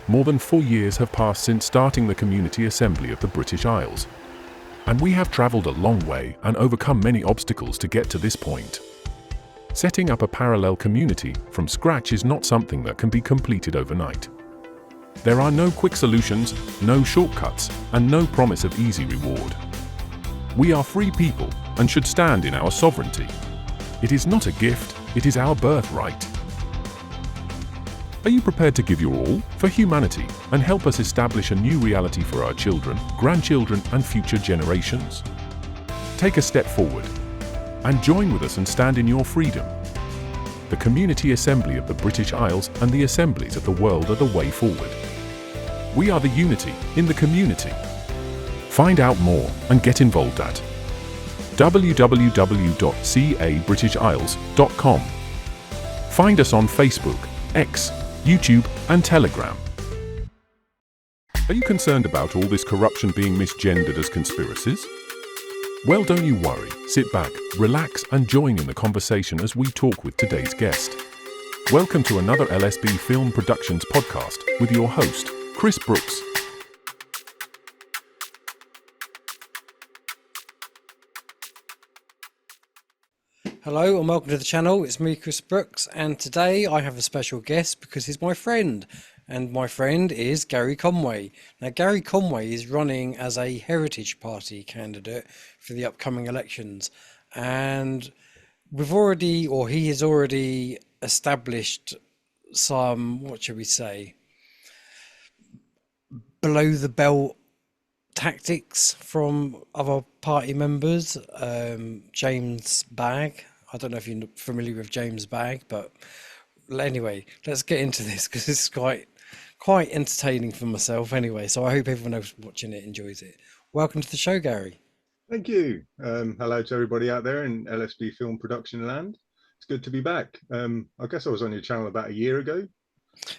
More than 4 years have passed since starting the Community Assembly of the British Isles. And we have travelled a long way and overcome many obstacles to get to this point. Setting up a parallel community from scratch is not something that can be completed overnight. There are no quick solutions, no shortcuts, and no promise of easy reward. We are free people and should stand in our sovereignty. It is not a gift, it is our birthright. Are you prepared to give your all for humanity and help us establish a new reality for our children, grandchildren, and future generations? Take a step forward and join with us and stand in your freedom. The Community Assembly of the British Isles and the assemblies of the world are the way forward. We are the unity in the community. Find out more and get involved at www.cabritishisles.com. Find us on Facebook, X, YouTube, and Telegram. Are you concerned about all this corruption being misgendered as conspiracies? Well, don't you worry. Sit back, relax, and join in the conversation as we talk with today's guest. Welcome to another LSB Film Productions podcast with your host, Chris Brooks. Hello and welcome to the channel. It's me, Chris Brooks, and today I have a special guest because he's my friend, and my friend is Gary Conway. Now, Gary Conway is running as a Heritage Party candidate for the upcoming elections, and he has already established some, what should we say, below the belt tactics from other party members. James Bagge. I don't know if you're familiar with James Bagge, but anyway, let's get into this because it's quite entertaining for myself anyway. So I hope everyone else watching it enjoys it. Welcome to the show, Gary. Thank you. Hello to everybody out there in LSB Film Production land. It's good to be back. I guess I was on your channel about a year ago.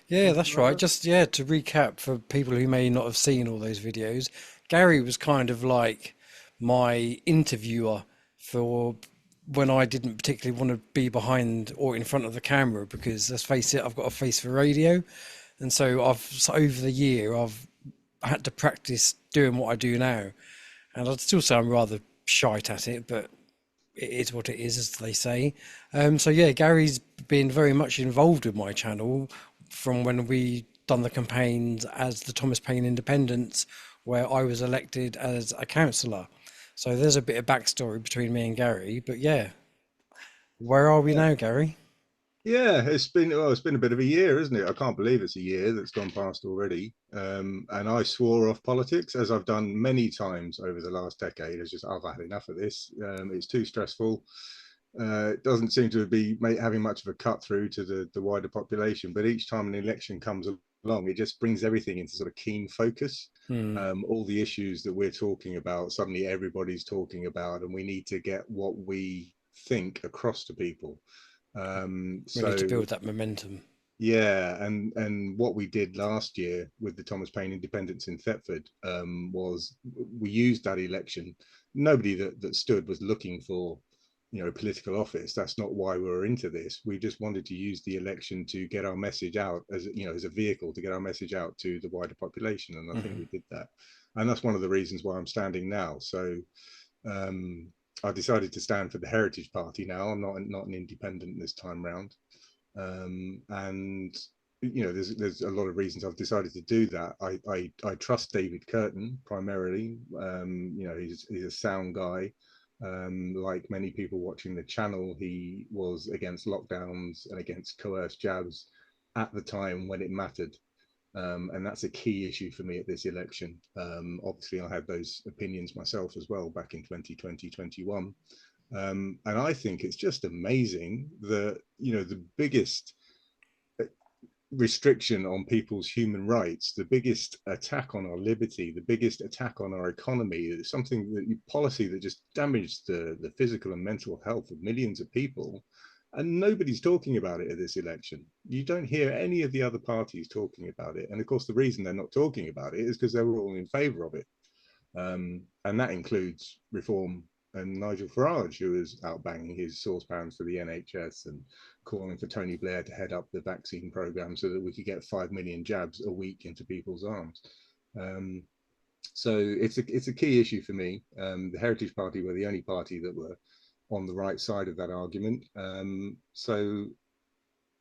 Yeah, that's right. Just to recap for people who may not have seen all those videos, Gary was kind of like my interviewer for when I didn't particularly want to be behind or in front of the camera because, let's face it, I've got a face for radio, and so over the year I've had to practice doing what I do now, and I'd still say I'm rather shite at it, but it is what it is, as they say. So yeah, Gary's been very much involved with my channel from when we done the campaigns as the Thomas Paine Independents, where I was elected as a councillor. So there's a bit of backstory between me and Gary, but yeah, where are we now, Gary? Yeah, it's been a bit of a year, isn't it? I can't believe it's a year that's gone past already. And I swore off politics, as I've done many times over the last decade. I've had enough of this. It's too stressful. It doesn't seem to be having much of a cut through to the wider population. But each time an election comes along, it just brings everything into sort of keen focus. All the issues that we're talking about, suddenly everybody's talking about, and we need to get what we think across to people. We need to build that momentum. Yeah, and what we did last year with the Thomas Paine Independents in Thetford was we used that election. Nobody that stood was looking for, political office. That's not why we were into this. We just wanted to use the election to get our message out as a vehicle to get our message out to the wider population, and I think we did that. And that's one of the reasons why I'm standing now. So I decided to stand for the Heritage Party now. I'm not an independent this time round. And there's a lot of reasons I've decided to do that. I trust David Curtin primarily. He's a sound guy. Like many people watching the channel, he was against lockdowns and against coerced jabs at the time when it mattered. And that's a key issue for me at this election. Obviously, I had those opinions myself as well back in 2020, 21. And I think it's just amazing that, the biggest restriction on people's human rights, the biggest attack on our liberty, the biggest attack on our economy, policy that just damaged the physical and mental health of millions of people. And nobody's talking about it at this election. You don't hear any of the other parties talking about it. And of course, the reason they're not talking about it is because they're all in favor of it. And that includes reform and Nigel Farage, who was out banging his saucepans for the NHS and calling for Tony Blair to head up the vaccine program so that we could get 5 million jabs a week into people's arms. So it's a key issue for me. The Heritage Party were the only party that were on the right side of that argument. So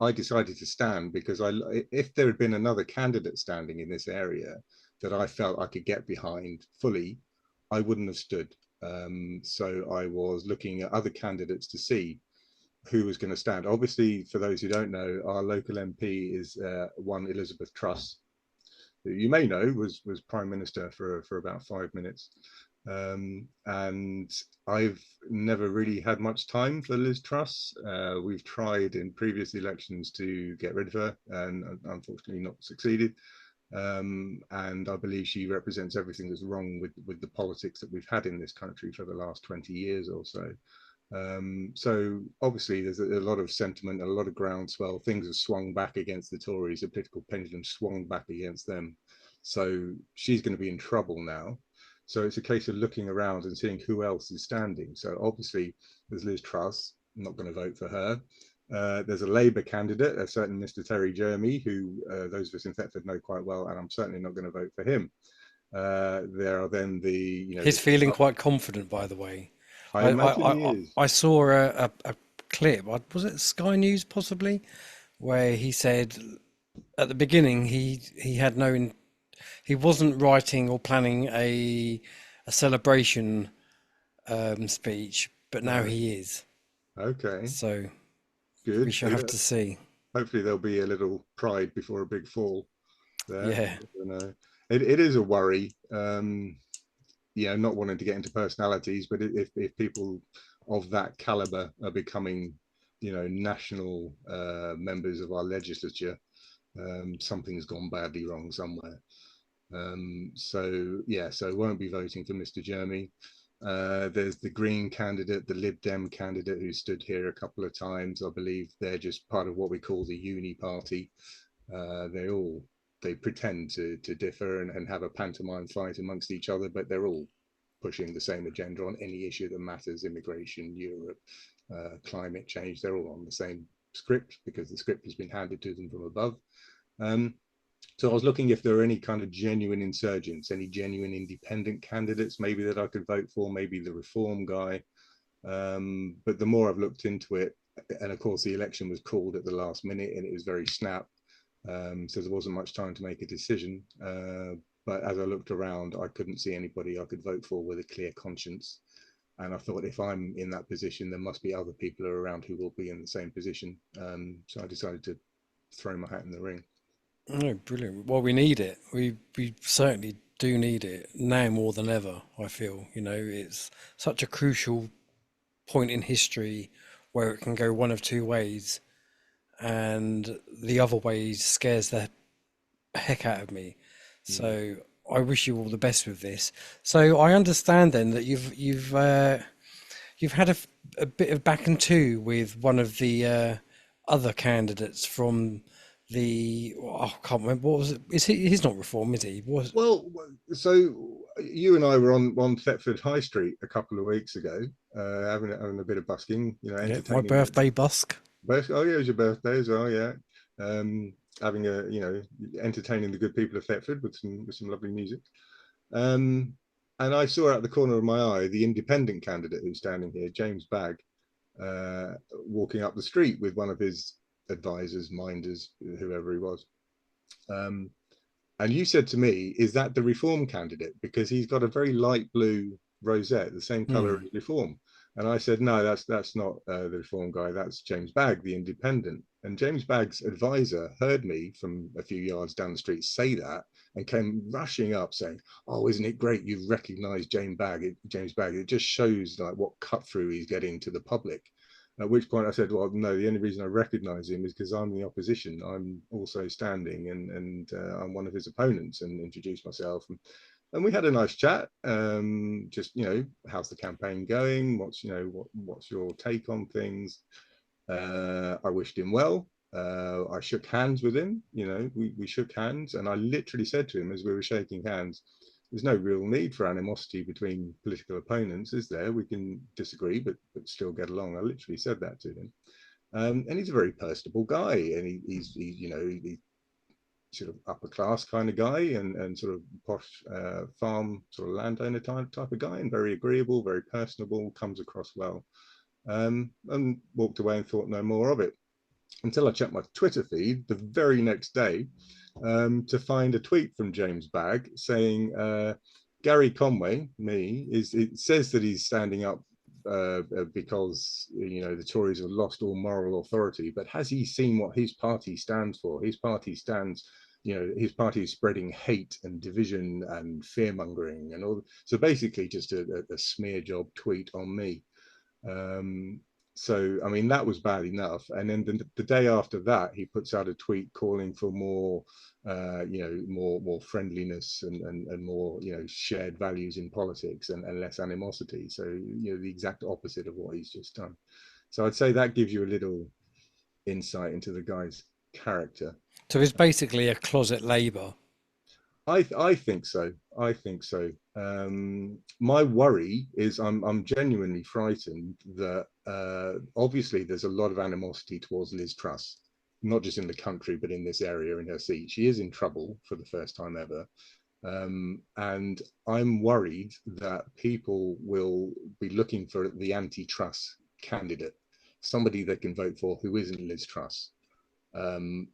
I decided to stand because if there had been another candidate standing in this area that I felt I could get behind fully, I wouldn't have stood. So I was looking at other candidates to see who was going to stand. Obviously, for those who don't know, our local MP is one Elizabeth Truss, who you may know was Prime Minister for about 5 minutes. And I've never really had much time for Liz Truss. We've tried in previous elections to get rid of her and unfortunately not succeeded. And I believe she represents everything that's wrong with the politics that we've had in this country for the last 20 years or so. So obviously there's a lot of sentiment, a lot of groundswell. Things have swung back against the Tories. The political pendulum swung back against them. So she's going to be in trouble now. So it's a case of looking around and seeing who else is standing. So obviously there's Liz Truss. I'm not going to vote for her. There's a Labour candidate, a certain Mr. Terry Jeremy, who those of us in Thetford know quite well, and I'm certainly not going to vote for him. There are then He's feeling quite confident, by the way. I I I, imagine he I, is. I saw a clip. Was it Sky News possibly, where he said at the beginning he had he wasn't writing or planning a celebration speech, but now Right. he is. Okay. So we Good. shall have to see. Hopefully there'll be a little pride before a big fall there. Yeah. You know, it is a worry. Not wanting to get into personalities, but if people of that caliber are becoming, national members of our legislature, something's gone badly wrong somewhere. So yeah, so won't be voting for Mr. Jeremy. There's the Green candidate, the Lib Dem candidate who stood here a couple of times. I believe they're just part of what we call the uni party. They pretend to differ and have a pantomime fight amongst each other, but they're all pushing the same agenda on any issue that matters: immigration, Europe, climate change. They're all on the same script because the script has been handed to them from above. Um, so I was looking if there are any kind of genuine insurgents, any genuine independent candidates maybe that I could vote for, maybe the reform guy. But the more I've looked into it, and of course the election was called at the last minute and it was very snap. So there wasn't much time to make a decision. But as I looked around, I couldn't see anybody I could vote for with a clear conscience. And I thought if I'm in that position, there must be other people around who will be in the same position. So I decided to throw my hat in the ring. Oh, brilliant. Well, we need it. We certainly do need it now more than ever, I feel. It's such a crucial point in history where it can go one of two ways, and the other way scares the heck out of me. Mm. So I wish you all the best with this. So I understand then that you've had a bit of back and two with one of the other candidates from I can't remember what was it. He's not reform, is he? Was Well, so you and I were on Thetford High Street a couple of weeks ago, having a bit of busking, Yeah, my entertaining birthday busk. Oh yeah, it was your birthday as well, yeah. Having entertaining the good people of Thetford with some lovely music. Um, and I saw out the corner of my eye the independent candidate who's standing here, James Bagge, walking up the street with one of his advisors, minders, whoever he was. Um, and you said to me, is that the Reform candidate? Because he's got a very light blue rosette, the same color Hmm. as Reform. And I said, no, that's not the Reform guy. That's James Bagge, the Independent. And James Bagge's advisor heard me from a few yards down the street say that and came rushing up saying, oh, isn't it great you've recognized James Bagge. It just shows like what cut through he's getting to the public. At which point I said, well, no, the only reason I recognize him is because I'm the opposition. I'm also standing and I'm one of his opponents, and introduced myself. And we had a nice chat. Just, how's the campaign going? What's your take on things? I wished him well. I shook hands with him. We shook hands, and I literally said to him as we were shaking hands, there's no real need for animosity between political opponents, is there? We can disagree, but still get along. I literally said that to him. And he's a very personable guy, and he's sort of upper class kind of guy, and sort of posh farm sort of landowner type of guy, and very agreeable, very personable, comes across well. And walked away and thought no more of it until I checked my Twitter feed the very next day to find a tweet from James Bagge saying Gary Conway, it says that he's standing up because the Tories have lost all moral authority, but has he seen what his party stands for? His party stands, his party is spreading hate and division and fear mongering and all. So basically, just a smear job tweet on me. So, I mean, that was bad enough. And then the day after that, he puts out a tweet calling for more, more friendliness and more, shared values in politics and less animosity. So, the exact opposite of what he's just done. So I'd say that gives you a little insight into the guy's character. So he's basically a closet Labour. I think so. I think so. My worry is I'm genuinely frightened that obviously there's a lot of animosity towards Liz Truss, not just in the country but in this area in her seat. She is in trouble for the first time ever, and I'm worried that people will be looking for the anti-Truss candidate, somebody they can vote for who isn't Liz Truss, and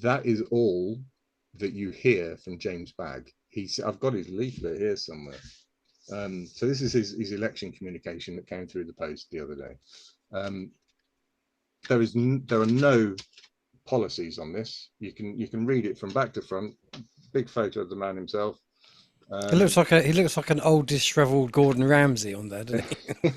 that is all that you hear from James Bagge. I've got his leaflet here somewhere. So this is his election communication that came through the post the other day. There are no policies on this. You can read it from back to front. Big photo of the man himself. He looks like an old disheveled Gordon Ramsay on there, doesn't he?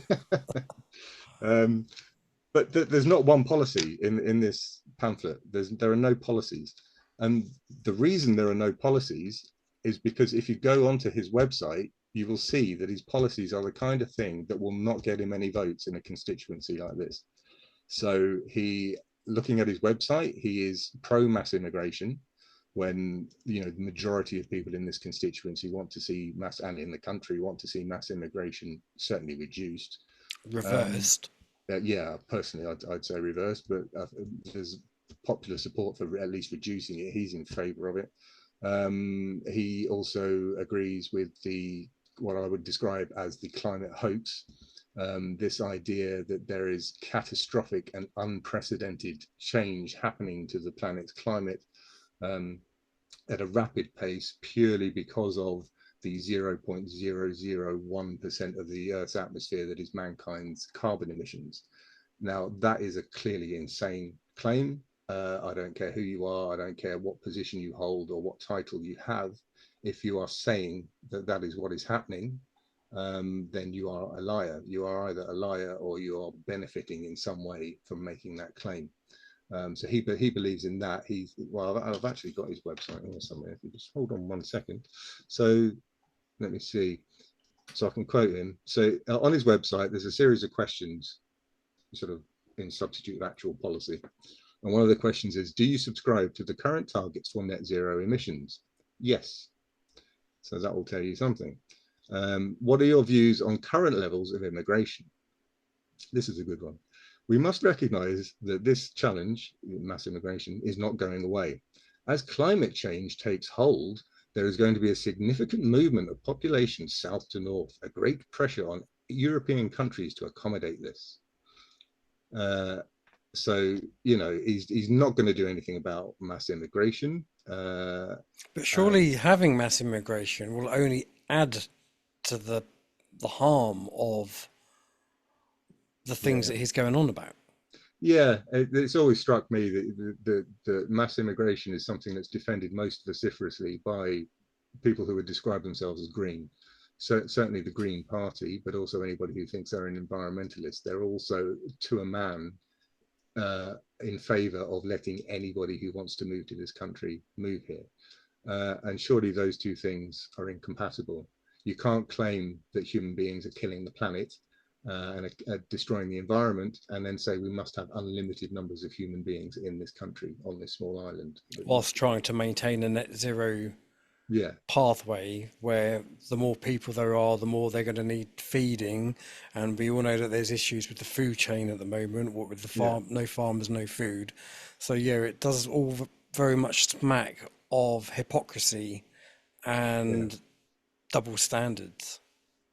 But there's not one policy in this pamphlet. There are no policies. And the reason there are no policies is because if you go onto his website, you will see that his policies are the kind of thing that will not get him any votes in a constituency like this. So looking at his website, he is pro mass immigration, when the majority of people in this constituency want to see mass, and in the country want to see mass immigration certainly reduced. Reversed. Yeah, personally, I'd say reversed, but there's popular support for at least reducing it. He's in favour of it. He also agrees with what I would describe as the climate hoax, this idea that there is catastrophic and unprecedented change happening to the planet's climate at a rapid pace purely because of the 0.001% of the Earth's atmosphere that is mankind's carbon emissions. Now, that is a clearly insane claim. I don't care who you are. I don't care what position you hold or what title you have. If you are saying that that is what is happening, then you are a liar. You are either a liar or you are benefiting in some way from making that claim. So he believes in that. I've actually got his website here somewhere. If you just hold on 1 second. So let me see. So I can quote him. So on his website, there's a series of questions, sort of in substitute of actual policy. And one of the questions is, do you subscribe to the current targets for net zero emissions? Yes. So that will tell you something. What are your views on current levels of immigration? This is a good one. We must recognize that this challenge, mass immigration, is not going away. As climate change takes hold, there is going to be a significant movement of population south to north, a great pressure on European countries to accommodate this. So, he's not going to do anything about mass immigration. But surely having mass immigration will only add to the harm of the things that he's going on about. Yeah, it's always struck me that the mass immigration is something that's defended most vociferously by people who would describe themselves as green. So certainly the Green Party, but also anybody who thinks they're an environmentalist. They're also, to a man, in favour of letting anybody who wants to move to this country move here. And surely those two things are incompatible. You can't claim that human beings are killing the planet and destroying the environment, and then say we must have unlimited numbers of human beings in this country on this small island. Whilst trying to maintain a net zero Yeah, pathway where the more people there are, the more they're going to need feeding, and we all know that there's issues with the food chain at the moment. What with the yeah, farm, no farmers, no food. So yeah, it does all very much smack of hypocrisy yeah. and double standards.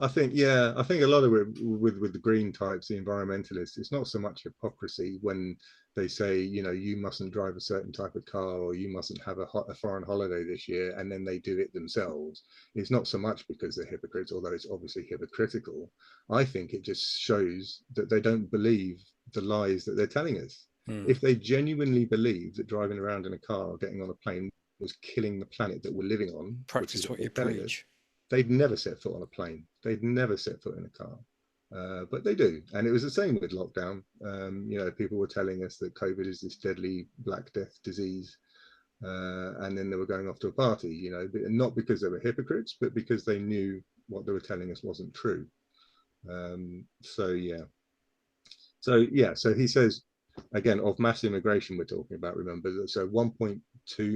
I think a lot of it with the green types, the environmentalists, it's not so much hypocrisy when they say, you know, you mustn't drive a certain type of car or you mustn't have a foreign holiday this year, and then they do it themselves. It's not so much because they're hypocrites, although it's obviously hypocritical. I think it just shows that they don't believe the lies that they're telling us. Hmm. If they genuinely believe that driving around in a car or getting on a plane was killing the planet that we're living on, which is Practice what what you they're telling us, preach. they'd never set foot on a plane. They'd never set foot in a car. But they do. And it was the same with lockdown. You know, people were telling us that COVID is this deadly Black Death disease. And then they were going off to a party, you know, not because they were hypocrites, but because they knew what they were telling us wasn't true. So, yeah. So, yeah. So he says, again, of mass immigration we're talking about, remember, so 1.2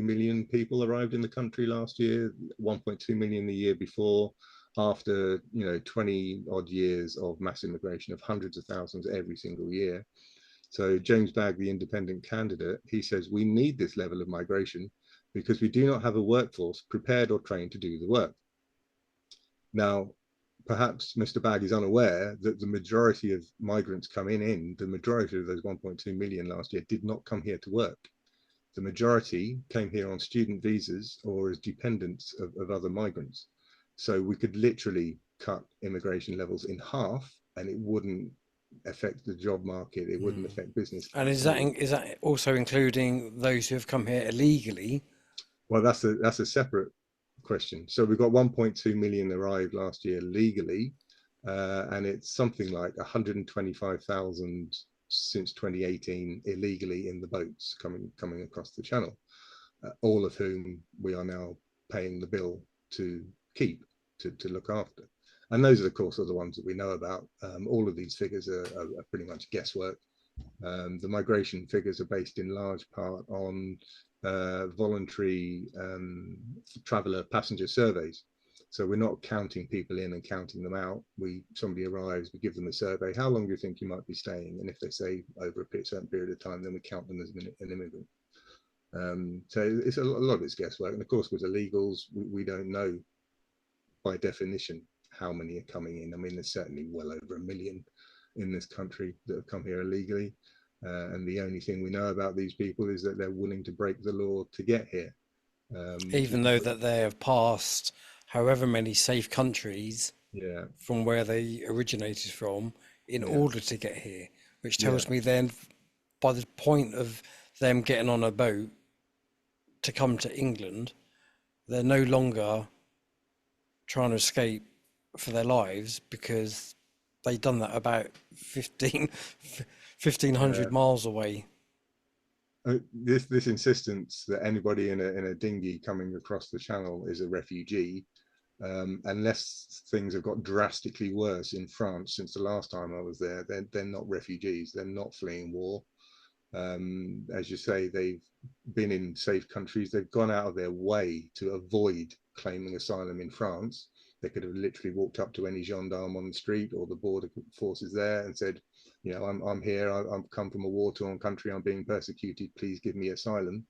million people arrived in the country last year, 1.2 million the year before, after, you know, 20 odd years of mass immigration of hundreds of thousands every single year. So James Bagge, the independent candidate, he says we need this level of migration because we do not have a workforce prepared or trained to do the work. Now, perhaps Mr. Bagge is unaware that the majority of migrants coming in, the majority of those 1.2 million last year, did not come here to work. The majority came here on student visas or as dependents of other migrants. So we could literally cut immigration levels in half and it wouldn't affect the job market, it wouldn't Hmm. affect business And at all. is that also including those who have come here illegally? Well, that's a separate question. So we've got 1.2 million arrived last year legally, and it's something like 125,000 since 2018 illegally in the boats coming across the channel, all of whom we are now paying the bill to keep to look after. And those, of course, are the ones that we know about. All of these figures are pretty much guesswork. The migration figures are based in large part on voluntary traveller passenger surveys. So we're not counting people in and counting them out. Somebody arrives, we give them a survey. How long do you think you might be staying? And if they say over a certain period of time, then we count them as an immigrant. So it's a lot of it's guesswork. And of course, with illegals, we don't know by definition how many are coming in. I mean, there's certainly well over a million in this country that have come here illegally. And the only thing we know about these people is that they're willing to break the law to get here. Which is, Even though that they have passed however many safe countries yeah, from where they originated from in yeah, order to get here, which yeah, tells me then by the point of them getting on a boat to come to England, they're no longer trying to escape for their lives because they've done that about 1,500 yeah. miles away. This insistence that anybody in a dinghy coming across the channel is a refugee, unless things have got drastically worse in France since the last time I was there, they're not refugees. They're not fleeing war. As you say, they've been in safe countries. They've gone out of their way to avoid claiming asylum in France. They could have literally walked up to any gendarme on the street or the border forces there and said, you know, I'm here. I've come from a war-torn country. I'm being persecuted. Please give me asylum.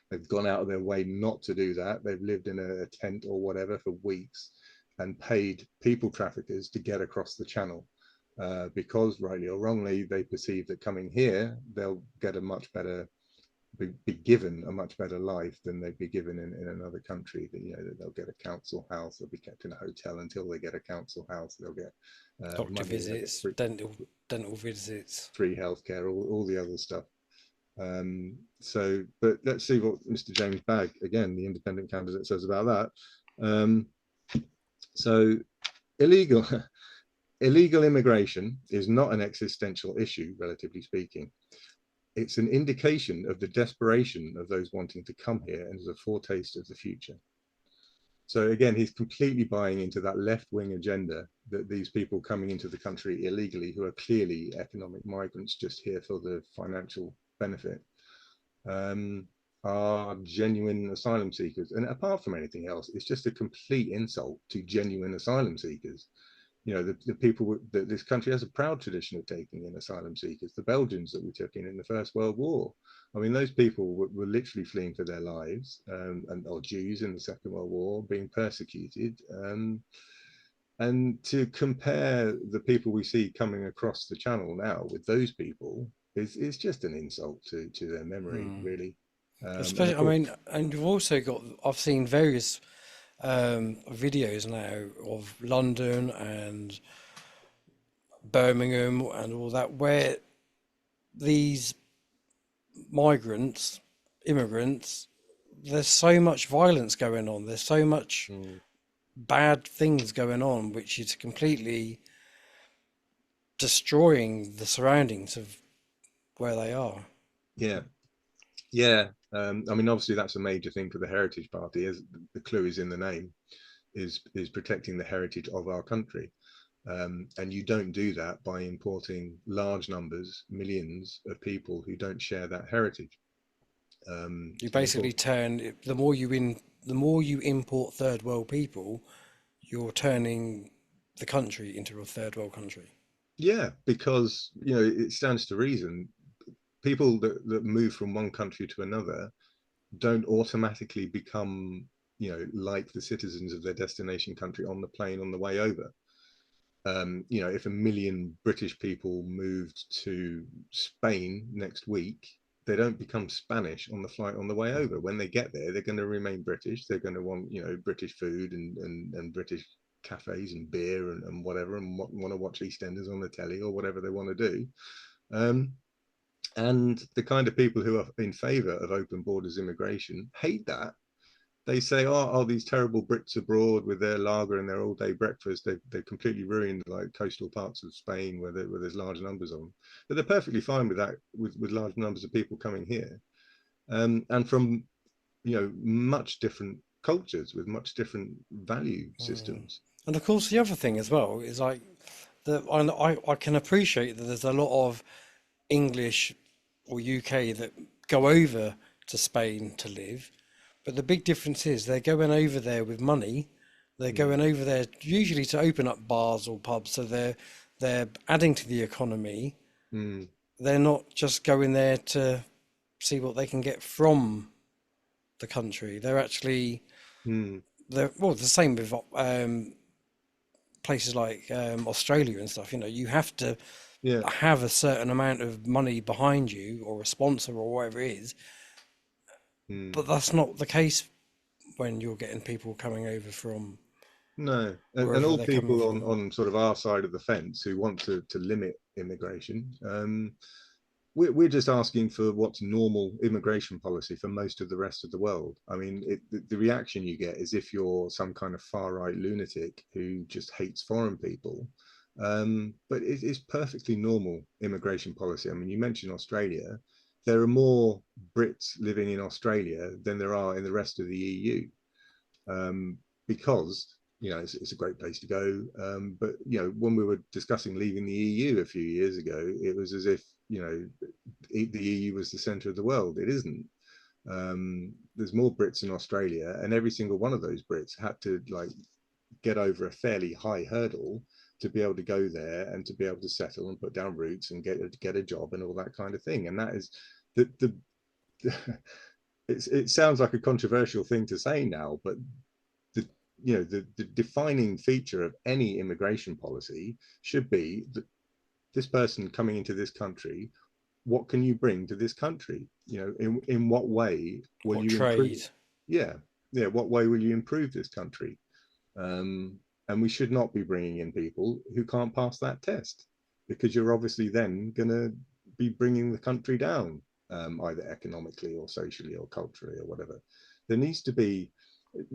They've gone out of their way not to do that. They've lived in a tent or whatever for weeks and paid people traffickers to get across the channel because, rightly or wrongly, they perceive that coming here, they'll get a much better, be given a much better life than they'd be given in another country. That, you know, that they'll get a council house, they'll be kept in a hotel until they get a council house, they'll get Doctor money, they'll get visits, dental visits. free healthcare, all the other stuff. But let's see what Mr. James Bagge, again, the independent candidate, says about that. So illegal illegal immigration is not an existential issue, relatively speaking. It's an indication of the desperation of those wanting to come here and is a foretaste of the future. So again, he's completely buying into that left-wing agenda that these people coming into the country illegally, who are clearly economic migrants just here for the financial benefit, are genuine asylum seekers. And apart from anything else, it's just a complete insult to genuine asylum seekers. You know, the people that this country has a proud tradition of taking in asylum seekers. The Belgians that we took in the First World War. I mean, those people were literally fleeing for their lives, and or Jews in the Second World War being persecuted. And to compare the people we see coming across the channel now with those people is just an insult to their memory, really. And Especially, of I course, mean, and you've also got, I've seen various videos now of London and Birmingham and all that, where these migrants, immigrants, there's so much violence going on. There's so much mm, bad things going on, which is completely destroying the surroundings of where they are. yeah, yeah. I mean, obviously, that's a major thing for the Heritage Party. As the clue is in the name, is protecting the heritage of our country. And you don't do that by importing large numbers, millions of people who don't share that heritage. You And of basically course, turn the more you import third world people, you're turning the country into a third world country. yeah, because it stands to reason people that move from one country to another don't automatically become like the citizens of their destination country on the plane on the way over. If a million British people moved to Spain next week, they don't become Spanish on the flight on the way over. When they get there, they're going to remain British. They're going to want, British food and British cafes and beer and whatever, and want to watch EastEnders on the telly or whatever they want to do. Um, and the kind of people who are in favour of open borders immigration hate that. They say, oh, these terrible Brits abroad with their lager and their all-day breakfast, they completely ruined like coastal parts of Spain where there's large numbers of them. But they're perfectly fine with that, with large numbers of people coming here, and from much different cultures with much different value systems. And of course, the other thing as well is like that I can appreciate that there's a lot of English or UK that go over to Spain to live, but the big difference is they're going over there with money. They're Mm, going over there usually to open up bars or pubs, so they're adding to the economy. mm, They're not just going there to see what they can get from the country. They're actually mm. they're well the same with places like Australia and stuff. You know, you have to Yeah. have a certain amount of money behind you or a sponsor or whatever it is, Mm. but that's not the case when you're getting people coming over from No, and wherever all they're coming people from. on sort of our side of the fence who want to limit immigration, we're just asking for what's normal immigration policy for most of the rest of the world. I mean, the reaction you get is if you're some kind of far right lunatic who just hates foreign people. But it is perfectly normal immigration policy. I mean, you mentioned Australia. There are more Brits living in Australia than there are in the rest of the EU, because it's a great place to go. But when we were discussing leaving the EU a few years ago, it was as if the EU was the centre of the world. It isn't. There's more Brits in Australia, and every single one of those Brits had to like get over a fairly high hurdle to be able to go there and to be able to settle and put down roots and get a job and all that kind of thing. And that is the it sounds like a controversial thing to say now, but the the defining feature of any immigration policy should be that this person coming into this country, what can you bring to this country? In what way will What you improve? trade? Yeah, yeah. What way will you improve this country? And we should not be bringing in people who can't pass that test, because you're obviously then going to be bringing the country down, either economically or socially or culturally or whatever. There needs to be,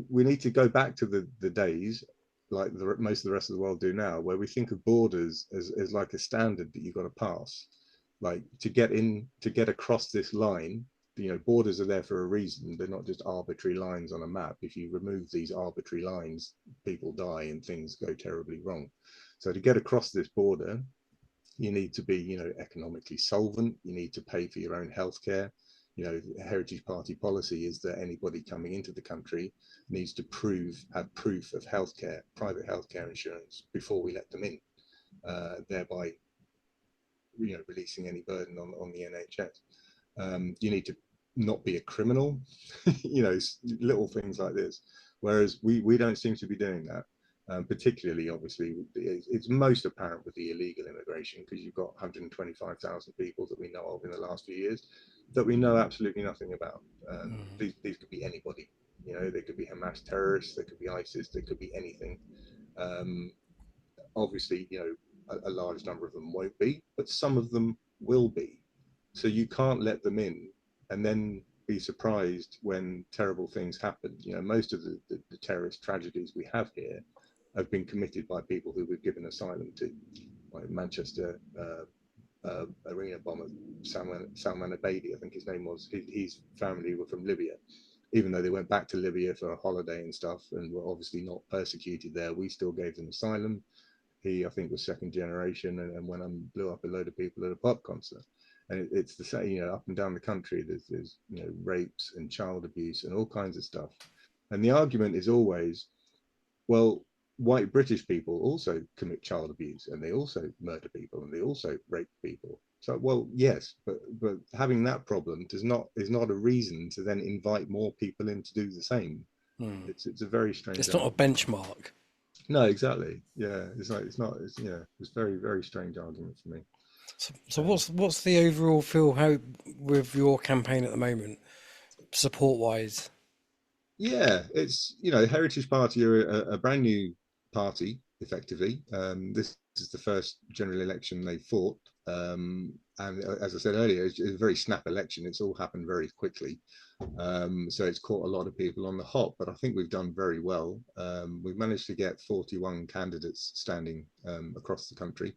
we need to go back to the days like most of the rest of the world do now, where we think of borders as like a standard that you've got to pass, like to get across this line. Borders are there for a reason. They're not just arbitrary lines on a map. If you remove these arbitrary lines, people die and things go terribly wrong. So to get across this border, you need to be economically solvent. You need to pay for your own healthcare. Heritage Party policy is that anybody coming into the country needs to have proof of healthcare, private healthcare insurance before we let them in, thereby releasing any burden on the NHS. You need to not be a criminal, little things like this. Whereas we don't seem to be doing that. Particularly, obviously, it's most apparent with the illegal immigration, because you've got 125,000 people that we know of in the last few years that we know absolutely nothing about. These could be anybody. They could be Hamas terrorists, they could be ISIS, they could be anything. Obviously, a large number of them won't be, but some of them will be. So you can't let them in and then be surprised when terrible things happen. Most of the terrorist tragedies we have here have been committed by people who we've given asylum to, like Manchester arena bomber Salman Abedi, I think his name was. His family were from Libya. Even though they went back to Libya for a holiday and stuff and were obviously not persecuted there, we still gave them asylum. He, I think, was second generation, and went and blew up a load of people at a pop concert. And it's the same, up and down the country. There's rapes and child abuse and all kinds of stuff. And the argument is always, well, white British people also commit child abuse, and they also murder people, and they also rape people. So, well, yes, but having that problem is not a reason to then invite more people in to do the same. It's a very strange. It's not a benchmark. No, exactly. Yeah, it's not. It's very, very strange argument for me. So what's the overall feel with your campaign at the moment, support wise? Yeah, it's Heritage Party are a brand new party, effectively. This is the first general election they fought, and as I said earlier, it's a very snap election. It's all happened very quickly, so it's caught a lot of people on the hop. But I think we've done very well. We've managed to get 41 candidates standing across the country,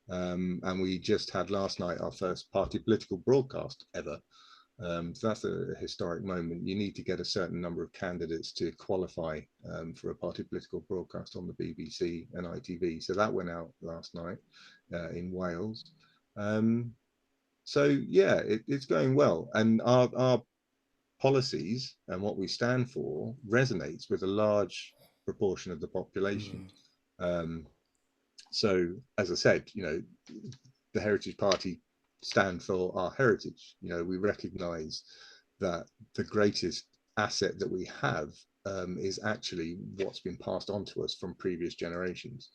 and we just had last night our first party political broadcast ever. So that's a historic moment. You need to get a certain number of candidates to qualify for a party political broadcast on the BBC and ITV. So that went out last night in Wales. So yeah, it's going well, and our policies and what we stand for resonates with a large proportion of the population. So as I said, the Heritage Party stand for our heritage. We recognise that the greatest asset that we have is actually what's been passed on to us from previous generations,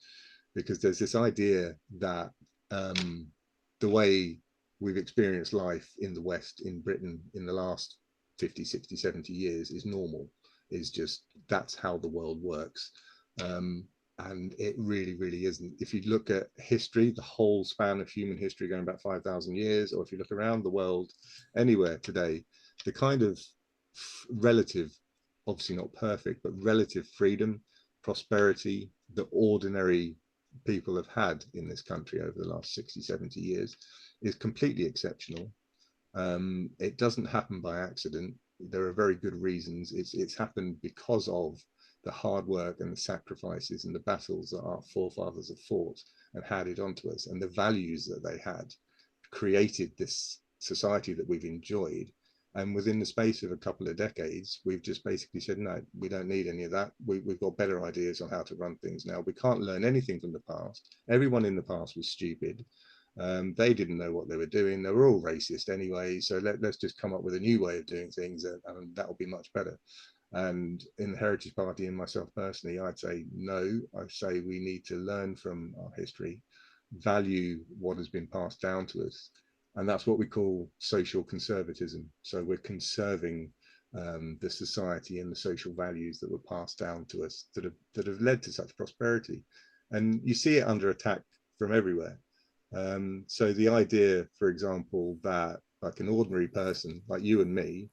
because there's this idea that the way we've experienced life in the West, in Britain, in the last 50, 60, 70 years is normal, is just that's how the world works. And it really, really isn't. If you look at history, the whole span of human history going back 5,000 years, or if you look around the world, anywhere today, the kind of relative, obviously not perfect, but relative freedom, prosperity that ordinary people have had in this country over the last 60, 70 years is completely exceptional. It doesn't happen by accident. There are very good reasons. It's happened because of the hard work and the sacrifices and the battles that our forefathers have fought and handed on to us, and the values that they had created this society that we've enjoyed. And within the space of a couple of decades, we've just basically said, no, we don't need any of that. We've got better ideas on how to run things now. We can't learn anything from the past. Everyone in the past was stupid. They didn't know what they were doing. They were all racist anyway. So let's just come up with a new way of doing things, and that will be much better. And in the Heritage Party and myself personally, I'd say no. I say we need to learn from our history, value what has been passed down to us. And that's what we call social conservatism. So we're conserving the society and the social values that were passed down to us that have led to such prosperity. And you see it under attack from everywhere. So the idea, for example, that like an ordinary person like you and me,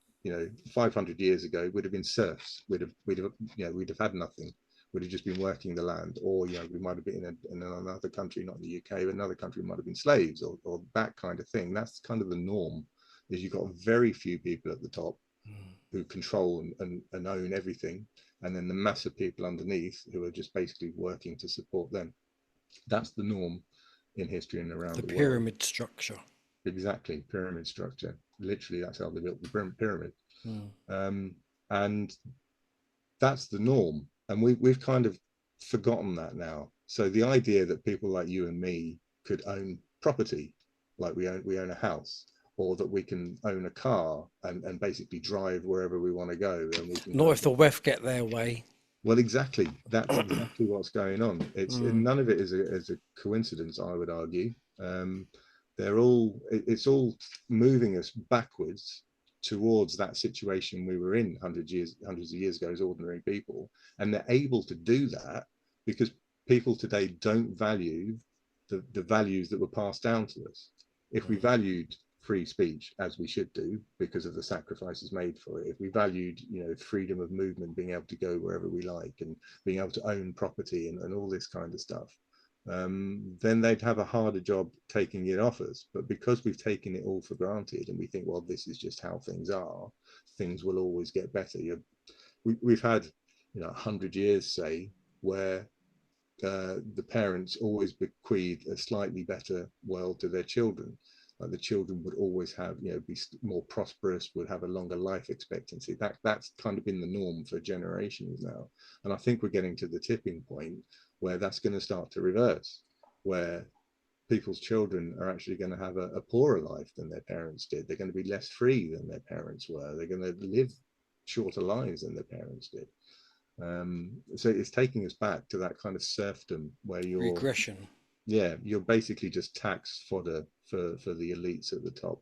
500 years ago would have been serfs. We'd have had nothing. We'd have just been working the land, or we might have been in another country, not the UK, but another country might have been slaves, or that kind of thing. That's kind of the norm. Is you've got very few people at the top who control and own everything, and then the mass of people underneath who are just basically working to support them. That's the norm in history and around the world. The pyramid structure. Exactly, pyramid structure. literally that's how they built the pyramid. Mm. And that's the norm, and we've kind of forgotten that now. So the idea that people like you and me could own property, like we own a house, or that we can own a car and basically drive wherever we want to go, and we can Not kind if of the WEF get their way. well, exactly. That's exactly what's going on. It's Mm. none of it is a coincidence, I would argue. They're all it's all moving us backwards towards that situation we were in hundreds of years ago as ordinary people, and they're able to do that because people today don't value the values that were passed down to us. If we Mm. valued free speech, as we should do because of the sacrifices made for it, if we valued, freedom of movement, being able to go wherever we like and being able to own property and all this kind of stuff, then they'd have a harder job taking it off us. But because we've taken it all for granted and we think, well, this is just how things are, things will always get better. We've had 100 years, say, where the parents always bequeath a slightly better world to their children. Like the children would always have, be more prosperous, would have a longer life expectancy. That's kind of been the norm for generations now. And I think we're getting to the tipping point where that's going to start to reverse, where people's children are actually going to have a poorer life than their parents did. They're going to be less free than their parents were. They're going to live shorter lives than their parents did. So it's taking us back to that kind of serfdom where Regression. you're basically just tax fodder for the elites at the top.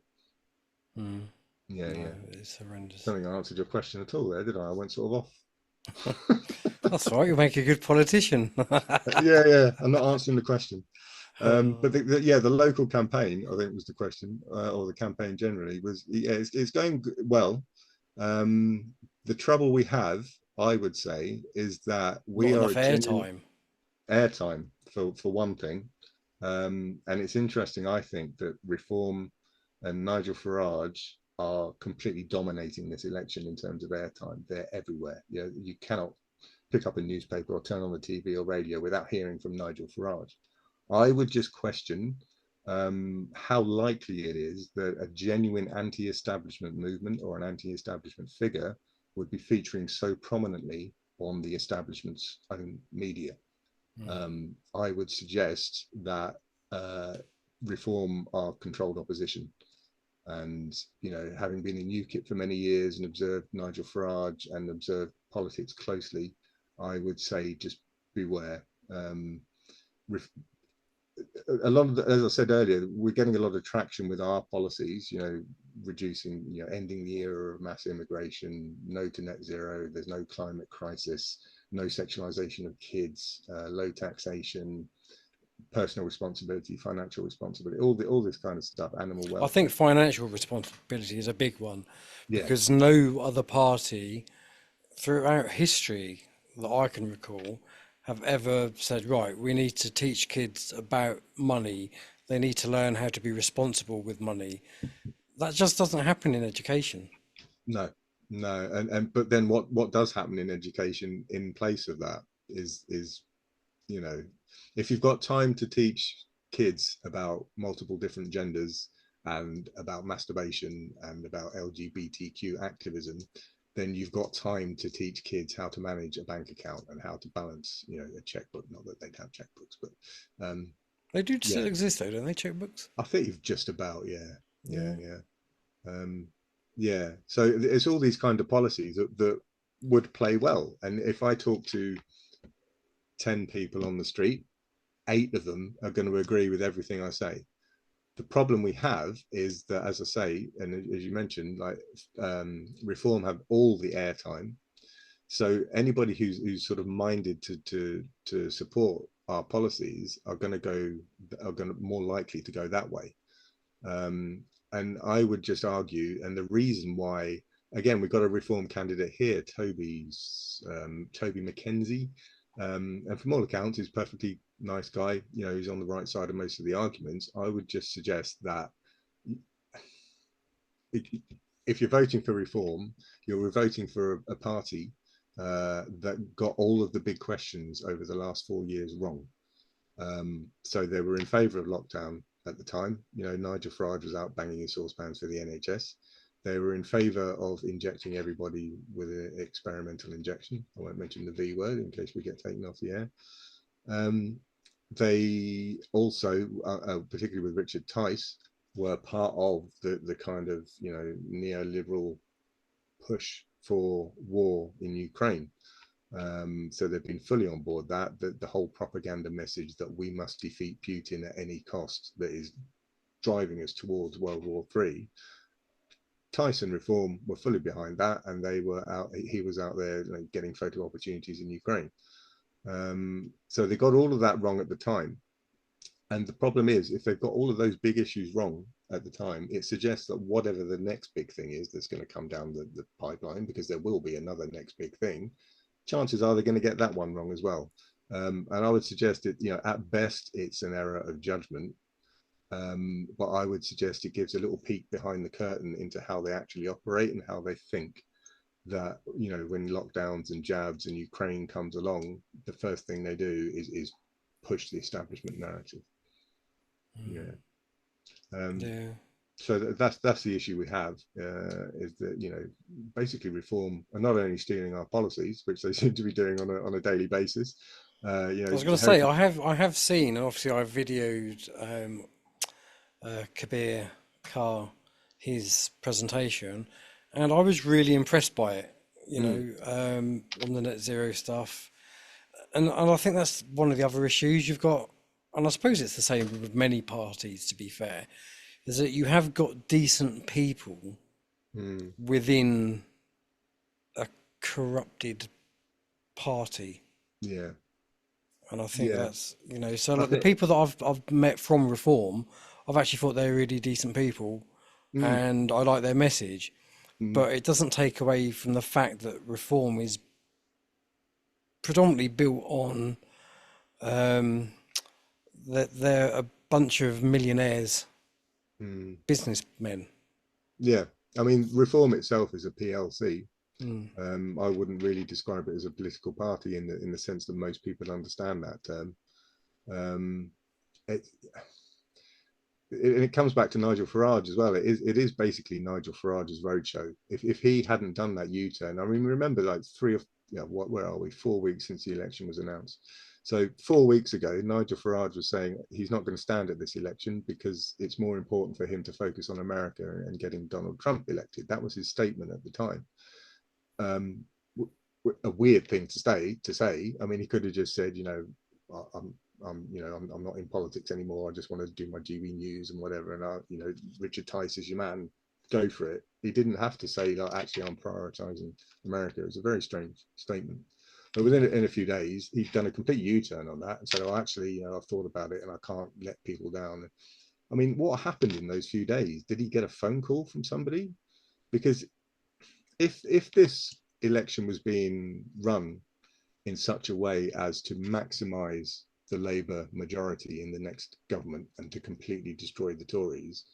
Mm. Yeah, No, yeah. it's horrendous. I don't think I answered your question at all there, did I? I went sort of off. That's right. You make a good politician. Yeah, yeah. I'm not answering the question. But Oh, the local campaign, I think was the question, or the campaign generally was, yeah, it's going well. Um, the trouble we have, I would say, is that not we are enough a genuine airtime. airtime for one thing. And it's interesting, I think, that Reform and Nigel Farage are completely dominating this election in terms of airtime. They're everywhere. You cannot pick up a newspaper or turn on the TV or radio without hearing from Nigel Farage. I would just question how likely it is that a genuine anti-establishment movement or an anti-establishment figure would be featuring so prominently on the establishment's own media. Mm. I would suggest that Reform are controlled opposition. And, having been in UKIP for many years and observed Nigel Farage and observed politics closely, I would say just beware. A lot of as I said earlier, we're getting a lot of traction with our policies, reducing, ending the era of mass immigration, no to net zero, there's no climate crisis, no sexualization of kids, low taxation, personal responsibility, financial responsibility, all this kind of stuff, animal I think welfare. financial responsibility is a big one Yeah, because no other party throughout history that I can recall have ever said, right, we need to teach kids about money. They need to learn how to be responsible with money. That just doesn't happen in education. no, no, and but then what does happen in education in place of that is you know, if you've got time to teach kids about multiple different genders and about masturbation and about LGBTQ activism, then you've got time to teach kids how to manage a bank account and how to balance, a checkbook. Not that they'd have checkbooks, but They do yeah, still exist though, don't they, checkbooks? I think you've just about, yeah, yeah, Yeah. yeah. Um, yeah, so it's all these kind of policies that would play well. And if I talk to 10 people on the street, 8 of them are going to agree with everything I say. The problem we have is that, as I say, and as you mentioned, like Reform have all the airtime. So anybody who's sort of minded to support our policies are going to more likely to go that way. Um, and I would just argue, and the reason why, again, we've got a Reform candidate here, Toby McKenzie, and from all accounts, he's a perfectly nice guy. He's on the right side of most of the arguments. I would just suggest that if you're voting for Reform, you're voting for a party that got all of the big questions over the last 4 years wrong. So they were in favour of lockdown at the time. Nigel Farage was out banging his saucepans for the NHS. They were in favour of injecting everybody with an experimental injection. I won't mention the V word in case we get taken off the air. They also, particularly with Richard Tice, were part of the kind of, you know, neoliberal push for war in Ukraine. So they've been fully on board that the whole propaganda message that we must defeat Putin at any cost that is driving us towards World War III. Tyson Reform were fully behind that, and they were out. He was out there, you know, getting photo opportunities in Ukraine. So they got all of that wrong at the time. And the problem is, if they've got all of those big issues wrong at the time, it suggests that whatever the next big thing is that's going to come down the pipeline, because there will be another next big thing, chances are they're going to get that one wrong as well. And I would suggest that, you know, at best, it's an error of judgment. But I would suggest it gives a little peek behind the curtain into how they actually operate and how they think. That, you know, when lockdowns and jabs and Ukraine comes along, the first thing they do is push the establishment narrative. Yeah. Yeah. So that's the issue we have, is that, you know, basically Reform are not only stealing our policies, which they seem to be doing on a daily basis. You I know, was going to say I have seen, and obviously I videoed Kabir Kar, his presentation, and I was really impressed by it. You know, on the net zero stuff, and I think that's one of the other issues you've got, and I suppose it's the same with many parties. To be fair, is that you have got decent people within a corrupted party. yeah, And I think yeah. that's, you know, so I like the think, people that I've met from Reform, I've actually thought they're really decent people, and I like their message. But it doesn't take away from the fact that Reform is predominantly built on that they're a bunch of millionaires, businessmen. yeah. I mean, Reform itself is a PLC. Mm. I wouldn't really describe it as a political party in the sense that most people understand that term. Um, it, it comes back to Nigel Farage as well. It is basically Nigel Farage's roadshow. If he hadn't done that U-turn, I mean, remember, like where are we? 4 weeks since the election was announced. So 4 weeks ago, Nigel Farage was saying he's not going to stand at this election because it's more important for him to focus on America and getting Donald Trump elected. That was his statement at the time. Um, a weird thing to say. I mean, he could have just said, you know, I'm not in politics anymore. I just want to do my GB news and whatever. And you know, Richard Tice is your man. Go for it. He didn't have to say that. Actually, I'm prioritizing America. It was a very strange statement. But within in a few days, he'd done a complete U-turn on that and said, "Oh, actually, you know, I've thought about it and I can't let people down." I mean, what happened in those few days? Did he get a phone call from somebody? Because if this election was being run in such a way as to maximize the Labour majority in the next government and to completely destroy the Tories,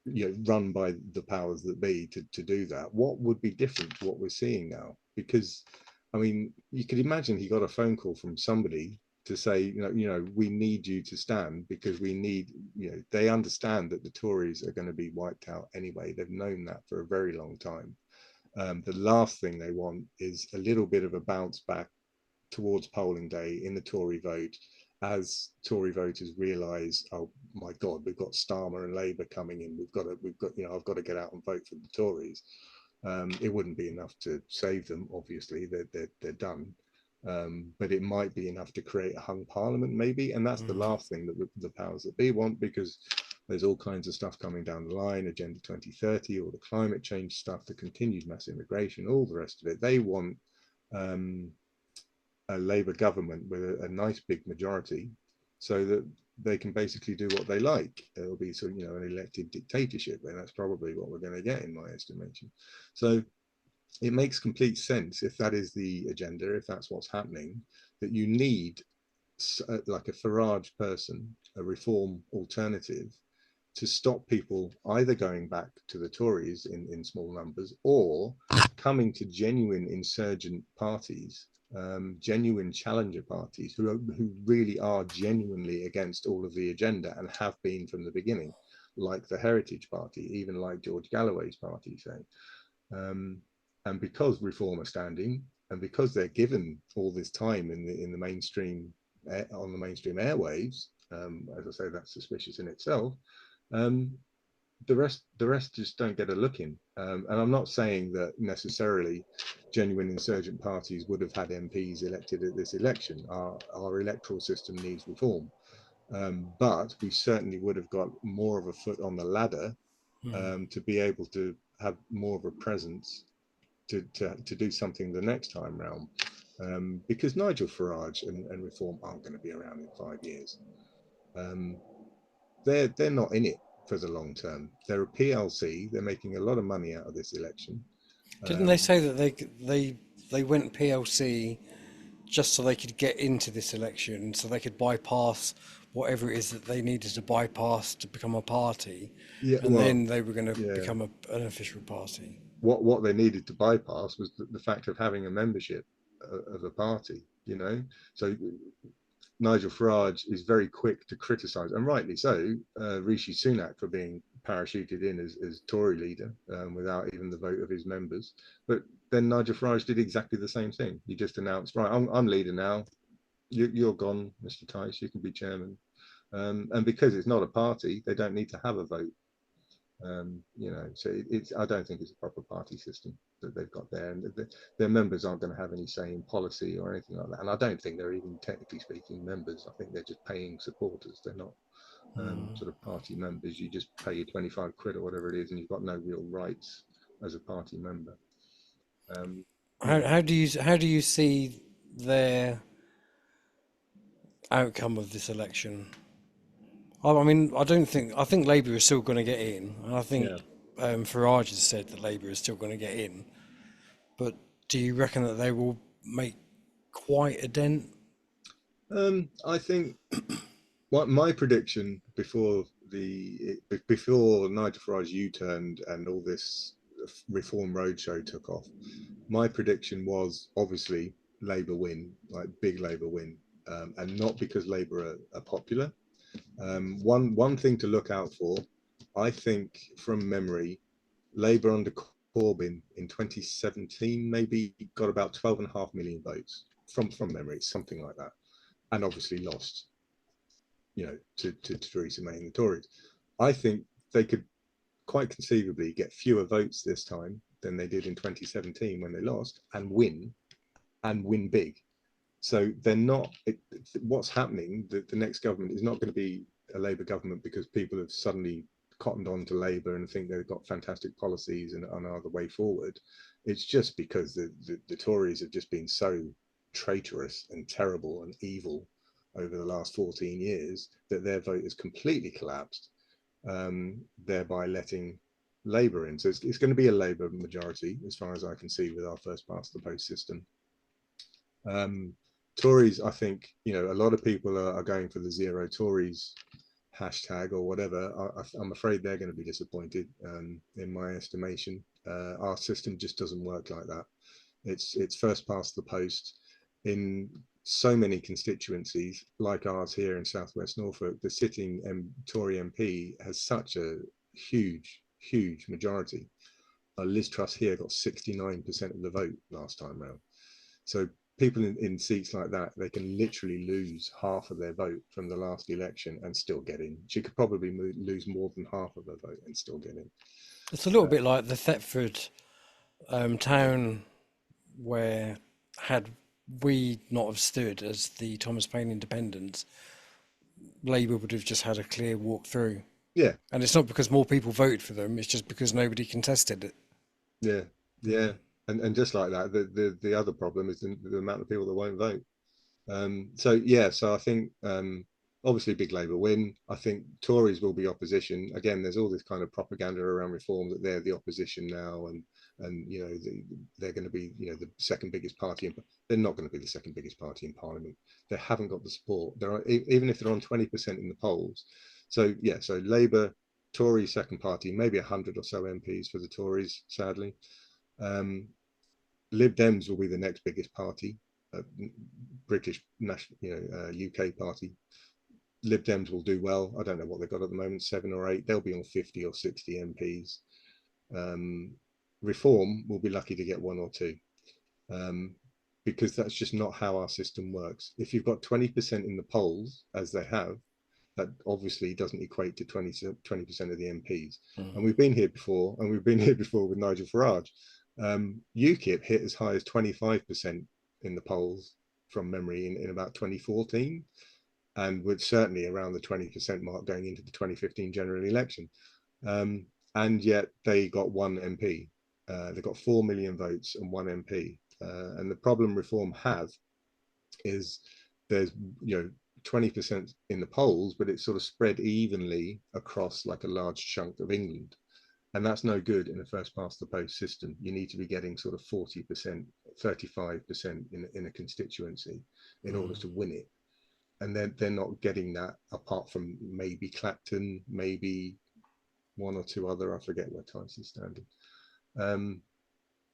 you know, run by the powers that be to do that, what would be different to what we're seeing now? Because, I mean, you could imagine he got a phone call from somebody to say, we need you to stand because we need, they understand that the Tories are going to be wiped out anyway. They've known that for a very long time. The last thing they want is a little bit of a bounce back towards polling day in the Tory vote, as Tory voters realise, oh my God, we've got Starmer and Labour coming in. We've got, I've got to get out and vote for the Tories. It wouldn't be enough to save them. Obviously, they're done. But it might be enough to create a hung parliament, maybe, and that's the last thing that the powers that be want, because there's all kinds of stuff coming down the line, Agenda 2030, all the climate change stuff, the continued mass immigration, all the rest of it. They want a Labour government with a nice big majority, so that they can basically do what they like. It'll be sort of, an elected dictatorship, and that's probably what we're going to get, in my estimation. So it makes complete sense, if that is the agenda, if that's what's happening, that you need like a Farage person, a reform alternative, to stop people either going back to the Tories in small numbers, or coming to genuine insurgent parties, genuine challenger parties who really are genuinely against all of the agenda and have been from the beginning. like the Heritage Party, even like George Galloway's party, say. Um, and because Reform are standing, and because they're given all this time in the mainstream on the mainstream airwaves, as I say, that's suspicious in itself. Um, the rest just don't get a look in. And I'm not saying that necessarily genuine insurgent parties would have had MPs elected at this election. Our electoral system needs reform, but we certainly would have got more of a foot on the ladder to be able to have more of a presence to do something the next time round. Because Nigel Farage and Reform aren't going to be around in 5 years. Um, they're not in it for the long term. They're a PLC. They're making a lot of money out of this election. Didn't they say that they went PLC just so they could get into this election, so they could bypass whatever it is that they needed to bypass to become a party, Yeah, and well, then they were going to yeah. become an official party? What they needed to bypass was the fact of having a membership of a party. So Nigel Farage is very quick to criticise, and rightly so, Rishi Sunak for being parachuted in as Tory leader without even the vote of his members. But then Nigel Farage did exactly the same thing. He just announced, right, I'm leader now. You're gone, Mr. Tice. You can be chairman. And because it's not a party, they don't need to have a vote. So I don't think it's a proper party system that they've got there, and their members aren't going to have any say in policy or anything like that. And I don't think they're even technically speaking members. I think they're just paying supporters. They're not sort of party members. You just pay your 25 quid or whatever it is, and you've got no real rights as a party member. How do you see their outcome of this election? I mean, I think Labour is still going to get in, and I think Yeah. Farage has said that Labour is still going to get in. But do you reckon that they will make quite a dent? I think what my prediction before Nigel Farage U-turned and all this Reform Roadshow took off, my prediction was obviously Labour win, like big Labour win, and not because Labour are popular. One thing to look out for, I think from memory, Labour under Corbyn in 2017 maybe got about 12.5 million votes from memory, something like that, and obviously lost, to Theresa May and the Tories. I think they could quite conceivably get fewer votes this time than they did in 2017 when they lost, and win big. So they're not. What's happening? The next government is not going to be a Labour government because people have suddenly cottoned on to Labour and think they've got fantastic policies and are the way forward. It's just because the Tories have just been so traitorous and terrible and evil over the last 14 years that their vote has completely collapsed, thereby letting Labour in. So it's going to be a Labour majority, as far as I can see, with our first past the post system. Tories, I think, a lot of people are going for the zero Tories hashtag or whatever. I'm afraid they're going to be disappointed, in my estimation. Our system just doesn't work like that. It's first past the post. In so many constituencies, like ours here in Southwest Norfolk, the sitting Tory MP has such a huge, huge majority. Liz Truss here got 69% of the vote last time round. So people in seats like that, they can literally lose half of their vote from the last election and still get in. She could probably lose more than half of her vote and still get in. It's a little bit like the Thetford town where, had we not have stood as the Thomas Paine Independents, Labour would have just had a clear walk through. Yeah, And it's not because more people voted for them; it's just because nobody contested it. yeah, yeah. And just like that, the other problem is the amount of people that won't vote. So I think obviously big Labour win. I think Tories will be opposition. Again, there's all this kind of propaganda around reform that they're the opposition now, and they're going to be the second biggest party. They're not going to be the second biggest party in Parliament. They haven't got the support. Even if they're on 20% in the polls. So yeah, so Labour, Tory second party, maybe 100 or so MPs for the Tories. Sadly, um, Lib Dems will be the next biggest party, British national, UK party. Lib Dems will do well. I don't know what they've got at the moment, 7 or 8. They'll be on 50 or 60 MPs. Reform will be lucky to get 1 or 2, because that's just not how our system works. If you've got 20% in the polls, as they have, that obviously doesn't equate to 20% of the MPs. And we've been here before, and we've been here before with Nigel Farage. UKIP hit as high as 25% in the polls from memory in about 2014, and was certainly around the 20% mark going into the 2015 general election. And yet they got 1 MP. They got 4 million votes and 1 MP. And the problem Reform have is there's 20% in the polls, but it's sort of spread evenly across like a large chunk of England. And that's no good in a first past the post system. You need to be getting sort of 40%, 35% in a constituency in order to win it. And they're not getting that, apart from maybe Clapton, maybe 1 or 2 other, I forget where Tyson's standing.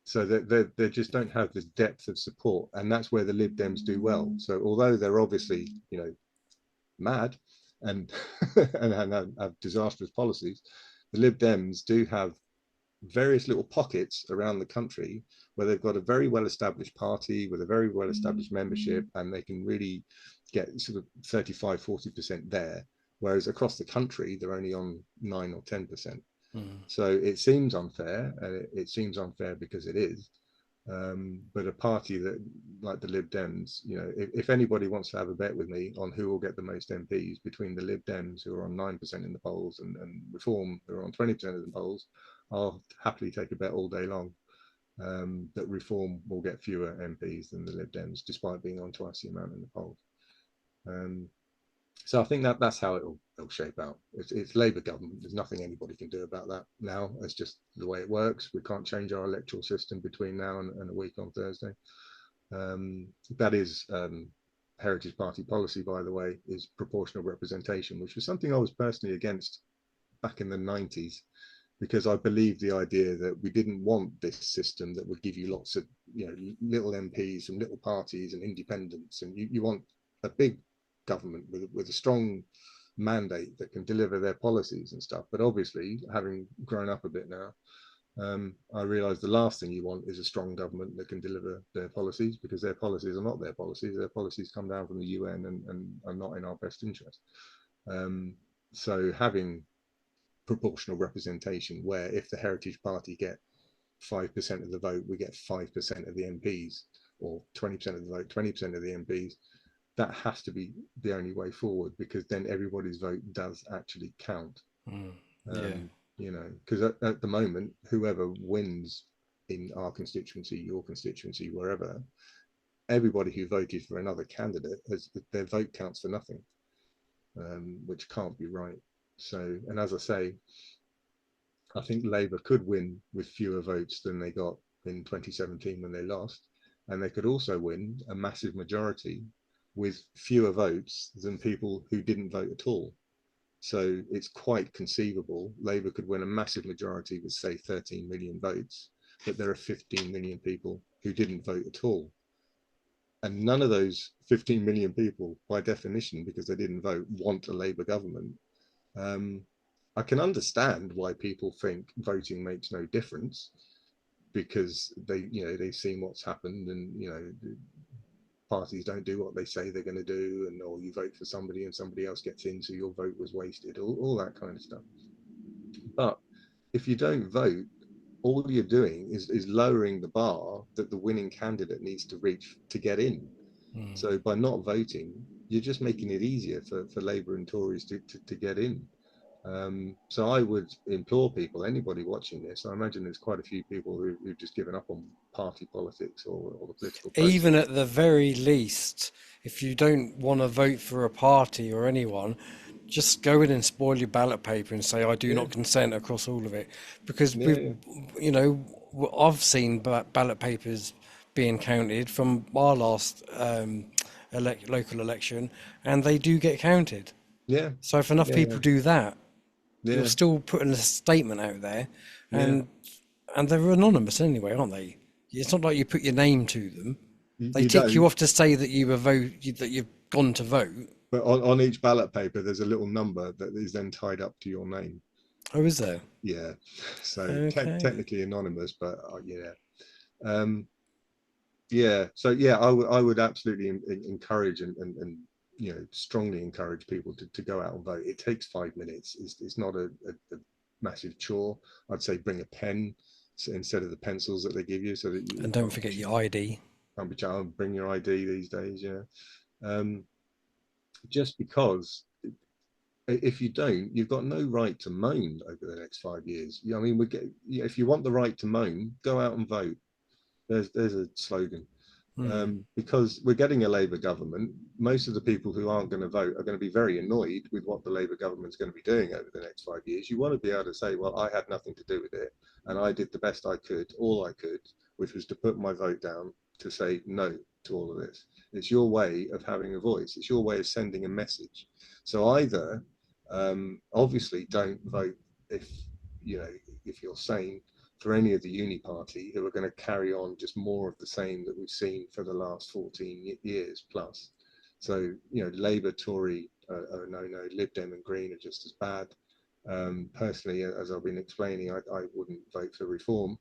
So they just don't have the depth of support, and that's where the Lib Dems do well. So although they're obviously, mad and and have disastrous policies, the Lib Dems do have various little pockets around the country where they've got a very well established party with a very well established membership, and they can really get sort of 35-40% there, whereas across the country they're only on 9 or 10%. So it seems unfair, and it seems unfair because it is. But a party that, like the Lib Dems, if anybody wants to have a bet with me on who will get the most MPs between the Lib Dems, who are on 9% in the polls, and Reform, who are on 20% of the polls, I'll happily take a bet all day long that Reform will get fewer MPs than the Lib Dems, despite being on twice the amount in the polls. So I think that's how it'll shape out. It's Labour government. There's nothing anybody can do about that now. It's just the way it works. We can't change our electoral system between now and a week on Thursday. That is Heritage Party policy, by the way, is proportional representation, which was something I was personally against back in the 90s, because I believed the idea that we didn't want this system that would give you lots of little MPs from little parties and independents, and you want a big government with a strong mandate that can deliver their policies and stuff. But obviously, having grown up a bit now, I realise the last thing you want is a strong government that can deliver their policies, because their policies are not their policies. Their policies come down from the UN and are not in our best interest. So having proportional representation, where if the Heritage Party get 5% of the vote, we get 5% of the MPs, or 20% of the vote, 20% of the MPs, that has to be the only way forward, because then everybody's vote does actually count. Because at the moment, whoever wins in our constituency, your constituency, wherever, everybody who voted for another candidate, their vote counts for nothing, which can't be right. So, and as I say, I think Labour could win with fewer votes than they got in 2017 when they lost, and they could also win a massive majority with fewer votes than people who didn't vote at all. So it's quite conceivable Labour could win a massive majority with, say, 13 million votes, but there are 15 million people who didn't vote at all. And none of those 15 million people, by definition, because they didn't vote, want a Labour government. I can understand why people think voting makes no difference, because they've seen what's happened, and parties don't do what they say they're going to do, and or you vote for somebody and somebody else gets in, so your vote was wasted, all that kind of stuff. But if you don't vote, all you're doing is lowering the bar that the winning candidate needs to reach to get in. So by not voting, you're just making it easier for Labour and Tories to get in. So I would implore people, anybody watching this, I imagine there's quite a few people who've just given up on party politics or the political process. Even at the very least, if you don't want to vote for a party or anyone, just go in and spoil your ballot paper and say, I do not consent across all of it. Because, I've seen ballot papers being counted from our last local election, and they do get counted. Yeah. So if enough people do that, you're still putting a statement out there, and they're anonymous anyway, aren't they? It's not like you put your name to them. They tick you off to say that you've gone to vote. But on each ballot paper, there's a little number that is then tied up to your name. Oh, is there? Yeah. So Okay. technically anonymous, but yeah. Yeah. So yeah, I would absolutely encourage and strongly encourage people to go out and vote. It takes 5 minutes. It's not a massive chore. I'd say bring a pen instead of the pencils that they give you, so that you And don't forget your ID. can't be child. Bring your ID these days. Yeah. Um, just because if you don't, you've got no right to moan over the next 5 years. I mean, if you want the right to moan, go out and vote. There's a slogan. Because we're getting a Labour government, most of the people who aren't going to vote are going to be very annoyed with what the Labour government's going to be doing over the next 5 years. You want to be able to say, well, I had nothing to do with it, and I did the best I could, all I could, which was to put my vote down to say no to all of this. It's your way of having a voice. It's your way of sending a message. So either, obviously, don't vote if if you're sane for any of the uni party who are going to carry on just more of the same that we've seen for the last 14 years plus. So, Labour, Tory are no, Lib Dem and Green are just as bad. Personally, as I've been explaining, I wouldn't vote for reform.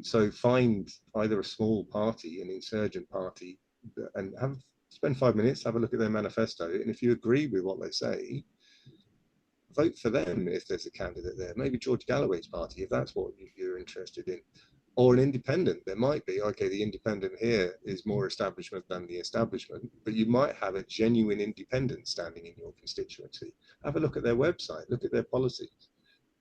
So find either a small party, an insurgent party, and spend 5 minutes, have a look at their manifesto. And if you agree with what they say, vote for them if there's a candidate there. Maybe George Galloway's party, if that's what you're interested in. Or an independent. There might be, okay, the independent here is more establishment than the establishment, but you might have a genuine independent standing in your constituency. Have a look at their website, look at their policies.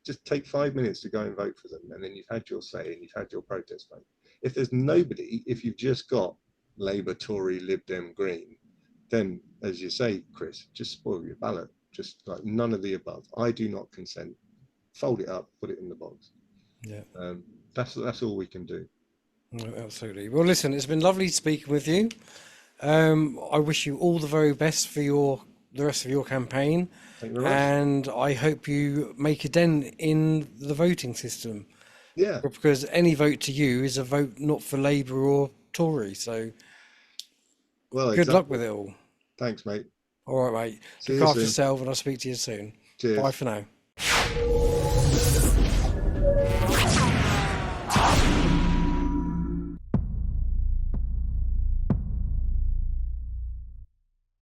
Just take 5 minutes to go and vote for them, and then you've had your say and you've had your protest vote. If there's nobody, if you've just got Labour, Tory, Lib Dem, Green, then, as you say, Chris, just spoil your ballot. Just like none of the above. I do not consent. Fold it up, put it in the box. Yeah. That's all we can do. No, absolutely. Well, listen, it's been lovely speaking with you. I wish you all the very best for the rest of your campaign, Thank you very much. and I hope you make a dent in the voting system. Yeah. Because any vote to you is a vote not for Labour or Tory. So Well, good luck exactly. with it all. Thanks, mate. All right, mate. See Look you after soon. yourself, and I'll speak to you soon. Cheers. Bye for now.